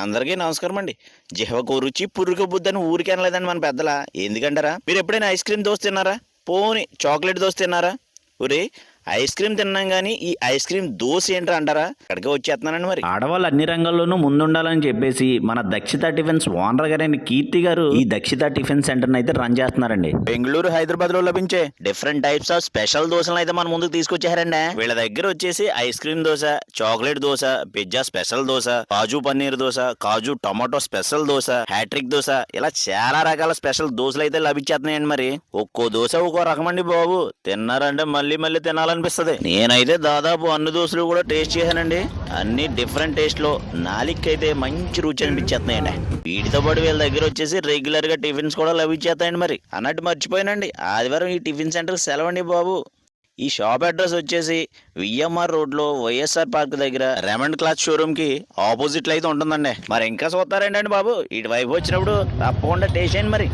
అందరికీ నమస్కారం అండి. జిహ్వకు రుచి పుర్రుకు బుద్ధి అని ఊరికే అనలేదండి మన పెద్దల. ఎందుకంటారా? మీరు ఎప్పుడైనా ఐస్ క్రీమ్ దోశ తిన్నారా? పోనీ చాక్లెట్ దోశ తిన్నారా? ఒరే, ఐస్ క్రీమ్ తిన్నాం కానీ ఈ ఐస్ క్రీమ్ దోశ ఏంట్రా అంటారా? అక్కడికే వచ్చేస్తున్నానండి మరి. ఆడవాళ్ళు అన్ని రంగాల్లోనూ ముందుండాలని చెప్పేసి మన దక్షిత టిఫిన్స్ ఓనర్ గారైన కీర్తి గారు ఈ దక్షిత టిఫిన్ సెంటర్ అయితే రన్ చేస్తున్నారండి. బెంగళూరు, హైదరాబాద్ లో లభించే డిఫరెంట్ టైప్స్ ఆఫ్ స్పెషల్ దోశలు అయితే మన ముందుకు తీసుకొచ్చారండి. వీళ్ళ దగ్గర వచ్చేసి ice cream dosa, chocolate dosa, pizza special dosa, kaju paneer dosa, kaju tomato special dosa, hattrick dosa, ఇలా చాలా రకాల స్పెషల్ దోశలు అయితే లభించేస్తున్నాయండి. మరి ఒక్కో దోశ ఒక్కో రకం అండి బాబు. తిన్నారంటే మళ్ళీ మళ్ళీ తినాలనిపిస్తుంది. నేనైతే దాదాపు అన్ని దోశలు కూడా టేస్ట్ చేశానండి. అన్ని డిఫరెంట్ టేస్ట్ లో నాలుకైతే మంచి రుచి అనిపించేస్తున్నాయండి. వీటితో పాటు వీళ్ళ దగ్గర వచ్చేసి రెగ్యులర్ గా టిఫిన్స్ కూడా లభించేస్తాయండి. మరి అన్నట్టు మర్చిపోయానండి, ఆదివారం ఈ టిఫిన్ సెంటర్ సెలవండి బాబు. ఈ షాప్ అడ్రస్ వచ్చేసి విఎంఆర్ రోడ్ లో వైఎస్ఆర్ పార్క్ దగ్గర రెమండ్ క్లాత్ షోరూమ్ కి ఆపోజిట్ లో అయితే ఉంటుందండి. మరి ఇంకా చూస్తారేంటండి బాబు, ఇటువైపు వచ్చినప్పుడు తప్పకుండా టేస్ట్ చేయండి మరి.